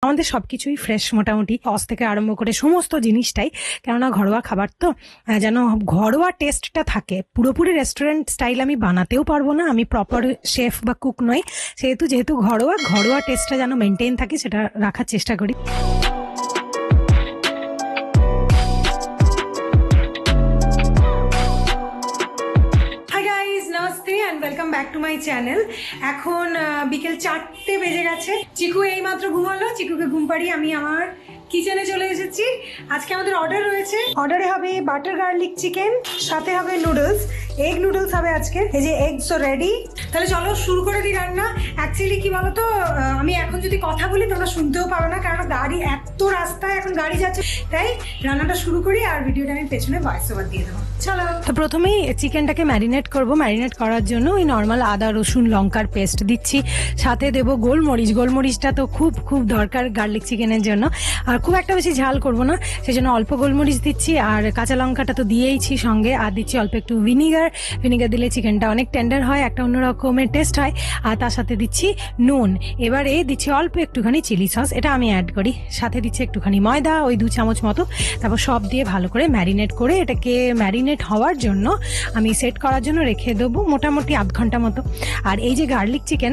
আমাদের সবকিছুই ফ্রেশ, মোটামুটি সস থেকে আরম্ভ করে সমস্ত জিনিসটাই, কেননা ঘরোয়া খাবার তো যেন ঘরোয়া টেস্টটা থাকে। পুরোপুরি রেস্টুরেন্ট স্টাইল আমি বানাতেও পারবো না, আমি প্রপার শেফ বা কুক নই, যেহেতু ঘরোয়া টেস্টটা যেন মেনটেন থাকে সেটা রাখার চেষ্টা করি। Welcome back to my channel. এখন বিকেল 4টে বেজে গেছে। চিকু এইমাত্র ঘুমালো, চিকুকে ঘুম পাড়িয়ে আমি আমার কিচেনে চলে এসেছি। আজকে আমাদের অর্ডার রয়েছে, অর্ডারে হবে বাটার গার্লিক চিকেন, সাথে হবে নুডলস, এগ নুডলস হবে আজকে। এই যে এগস রেডি। তাহলে চলো শুরু করে দিই রান্না। অ্যাকচুয়ালি কি বলতো, আমি এখন যদি কথা বলি তোমরা শুনতেও পারো না, কারণ গাড়ি এত রাস্তায় এখন গাড়ি যাচ্ছে, তাই রান্নাটা শুরু করি আর ভিডিওটা আমি পেছনে ভয়েস ওভার দিয়ে দেবো। চলো, তো প্রথমেই চিকেনটাকে ম্যারিনেট করব। ম্যারিনেট করার জন্য ওই নর্মাল আদা রসুন লঙ্কার পেস্ট দিচ্ছি, সাথে দেবো গোলমরিচ। গোলমরিচটা তো খুব দরকার গার্লিক চিকেনের জন্য, আর খুব একটা বেশি ঝাল করব না, সেই জন্য অল্প গোলমরিচ দিচ্ছি। আর কাঁচা লঙ্কাটা তো দিয়েইছি সঙ্গে, আর দিচ্ছি অল্প একটু ভিনিগার দিলে চিকেনটা অনেক টেন্ডার হয়, একটা অন্য রকমের টেস্ট হয়। আর তার সাথে দিচ্ছি নুন, এবারে দিচ্ছি অল্প একটুখানি চিলি সস, এটা আমি অ্যাড করি, সাথে দিচ্ছি একটুখানি ময়দা, ওই 2 চামচ মতো। তারপর সব দিয়ে ভালো করে ম্যারিনেট করে এটাকে ম্যারিনেট হওয়ার জন্য আমি সেট করার জন্য রেখে দেবো মোটামুটি আধ ঘন্টা মতো। আর এই যে গার্লিক চিকেন,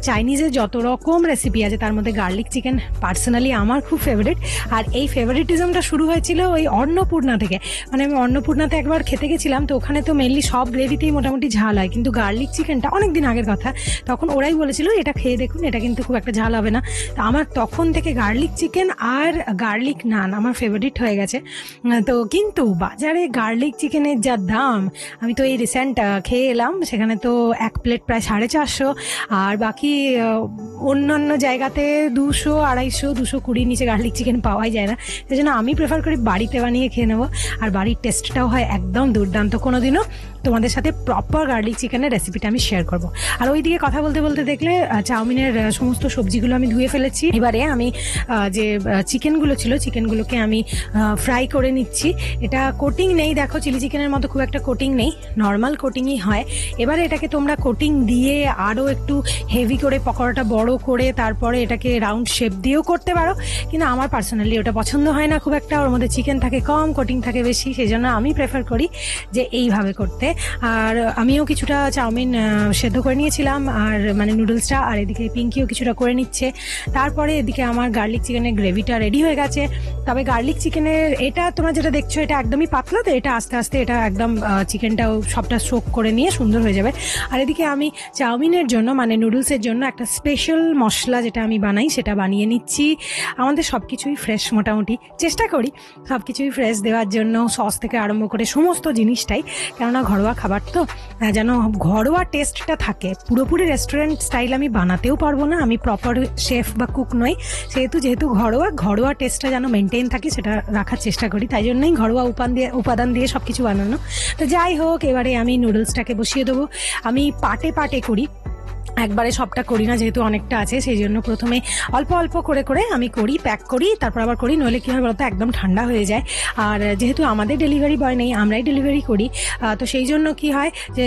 চাইনিজের যত রকম রেসিপি আছে তার মধ্যে গার্লিক চিকেন পার্সোনালি আমার খুব ফেভারিট। আর এই ফেভারিটিজমটা শুরু হয়েছিল ওই অন্নপূর্ণা থেকে। মানে আমি অন্নপূর্ণাতে একবার খেতে গেছিলাম, তো ওখানে তো মেনলি সব গ্রেভিতেই মোটামুটি ঝাল হয়, কিন্তু গার্লিক চিকেনটা অনেক দিন আগের কথা, তখন ওরাই বলেছিল এটা খেয়ে দেখুন, এটা কিন্তু খুব একটা ঝাল হবে না। তো আমার তখন থেকে গার্লিক চিকেন আর গার্লিক নান আমার ফেভারিট হয়ে গেছে। তো কিন্তু বাজারে গার্লিক চিকেনের যা দাম, আমি তো এই রিসেন্ট খেয়ে এলাম, সেখানে তো এক প্লেট প্রায় 450, আর বাকি অন্যান্য জায়গাতে 200, 250, 220 নিচে গার্লিক চিকেন পাওয়াই যায় না। সেই জন্য আমি প্রেফার করি বাড়িতে বানিয়ে খেয়ে নেবো, আর বাড়ির টেস্টটাও হয় একদম দুর্দান্ত। কোনোদিনও তোমাদের সাথে প্রপার গার্লিক চিকেনের রেসিপিটা আমি শেয়ার করবো। আর ওইদিকে কথা বলতে বলতে দেখলে চাউমিনের সমস্ত সবজিগুলো আমি ধুয়ে ফেলেছি। এবারে আমি যে চিকেনগুলো ছিল, চিকেনগুলোকে আমি ফ্রাই করে নিচ্ছি। এটা কোটিং নেই, দেখো চিলি চিকেনের মতো খুব একটা কোটিং নেই, নর্মাল কোটিংই হয়। এবারে এটাকে তোমরা কোটিং দিয়ে আরও একটু হেভি করে পকোড়াটা বড় করে তারপরে এটাকে রাউন্ড শেপ দিয়েও করতে পারো, কিন্তু আমার পার্সোনালি ওটা পছন্দ হয় না খুব একটা। ওর মধ্যে চিকেন থাকে কম, কোটিং থাকে বেশি, সেই জন্য আমি প্রেফার করি যে এইভাবে করতে। আর আমিও কিছুটা চাউমিন সেদ্ধ করে নিয়েছিলাম, আর মানে নুডলসটা, আর এদিকে পিঙ্কিও কিছুটা করে নিচ্ছে। তারপরে এদিকে আমার গার্লিক চিকেনের গ্রেভিটা রেডি হয়ে গেছে। তবে গার্লিক চিকেনের এটা তোমরা যেটা দেখছো এটা একদমই পাতলা, তো এটা আস্তে আস্তে এটা একদম চিকেনটাও সবটা সোক করে নিয়ে সুন্দর হয়ে যাবে। আর এদিকে আমি চাউমিনের জন্য মানে নুডলসের জন্য একটা স্পেশাল মশলা যেটা আমি বানাই সেটা বানিয়ে নিচ্ছি। আমাদের সব কিছুই ফ্রেশ, মোটামুটি চেষ্টা করি সব কিছুই ফ্রেশ দেওয়ার জন্য, সস থেকে আরম্ভ করে সমস্ত জিনিসটাই, কেননা ঘরোয়া খাবার তো যেন ঘরোয়া টেস্টটা থাকে। পুরোপুরি রেস্টুরেন্ট স্টাইল আমি বানাতেও পারবো না, আমি প্রপার শেফ বা কুক নই, যেহেতু ঘরোয়া টেস্টটা যেন মেনটেন থাকে সেটা রাখার চেষ্টা করি, তাই জন্যই ঘরোয়া উপাদান দিয়ে সব কিছু বানানো। তো যাই হোক, এবারে আমি নুডলসটাকে বসিয়ে দেবো। আমি পাটে করি, একবারে সবটা করি না, যেহেতু অনেকটা আছে, সেই জন্য প্রথমে অল্প অল্প করে আমি করি, প্যাক করি, তারপর আবার করি, নইলে কী হয় বলতো একদম ঠান্ডা হয়ে যায়। আর যেহেতু আমাদের ডেলিভারি বয় নেই, আমরাই ডেলিভারি করি, তো সেই জন্য কি হয় যে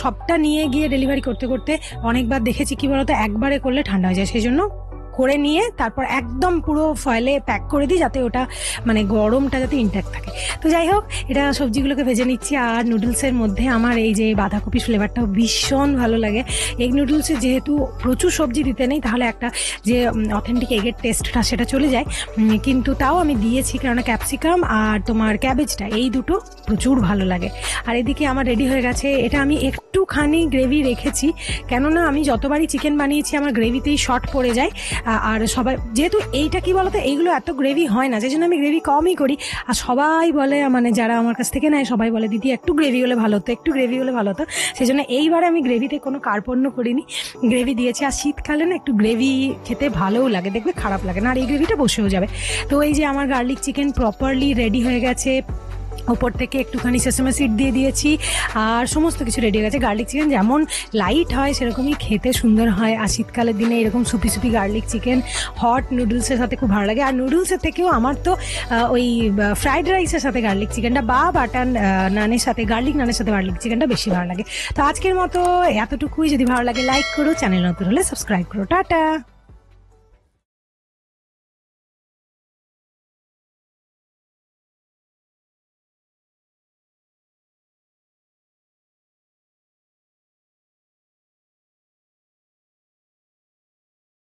সবটা নিয়ে গিয়ে ডেলিভারি করতে অনেকবার দেখেছি কি বলতো একবারে করলে ঠান্ডা হয়ে যায়, সেই জন্য করে নিয়ে তারপর একদম পুরো ফয়েলে প্যাক করে দিই, যাতে ওটা মানে গরমটা যাতে ইনট্যাক্ট থাকে। তো যাই হোক, এটা সবজিগুলোকে ভেজে নিচ্ছি। আর নুডলসের মধ্যে আমার এই যে বাঁধাকপি ফ্লেভারটাও ভীষণ ভালো লাগে। এগ নুডলসে যেহেতু প্রচুর সবজি দিতে নেই, তাহলে একটা যে অথেন্টিক এগের টেস্টটা সেটা চলে যায়, কিন্তু তাও আমি দিয়েছি, কেননা ক্যাপসিকাম আর তোমার ক্যাবেজটা এই দুটো প্রচুর ভালো লাগে। আর এদিকে আমার রেডি হয়ে গেছে। এটা আমি একটুখানি গ্রেভি রেখেছি, কেননা আমি যতবারই চিকেন বানিয়েছি আমার গ্রেভিতেই শর্ট পড়ে যায়। আর সবাই যেহেতু এইটা কি বলতো এইগুলো এত গ্রেভি হয় না, সেই জন্য আমি গ্রেভি কমই করি। আর সবাই বলে, মানে যারা আমার কাছ থেকে নেয় সবাই বলে দিদি একটু গ্রেভি হলে ভালো হতো, সেই জন্য এইবারে আমি গ্রেভিতে কোনো কার্পণ্য করিনি, গ্রেভি দিয়েছি। আর শীতকালে না একটু গ্রেভি খেতে ভালোও লাগে, দেখবে খারাপ লাগে না, আর এই গ্রেভিটা বসেও যাবে। তো এই যে আমার গার্লিক চিকেন প্রপারলি রেডি হয়ে গেছে, ওপর থেকে একটুখানি সেসামে সিড দিয়ে দিয়েছি, আর সমস্ত কিছু রেডি হয়ে গেছে। গার্লিক চিকেন যেমন লাইট হয় সেরকমই খেতে সুন্দর হয়, আর শীতকালের দিনে এরকম সুপি গার্লিক চিকেন হট নুডলসের সাথে খুব ভালো লাগে। আর নুডলসের থেকেও আমার তো ওই ফ্রাইড রাইসের সাথে গার্লিক চিকেনটা বা বাটার নানের সাথে গার্লিক নানের সাথে গার্লিক চিকেনটা বেশি ভালো লাগে। তো আজকের মতো এতটুকুই, যদি ভালো লাগে লাইক করো, চ্যানেল নতুন হলে সাবস্ক্রাইব করো, টাটা।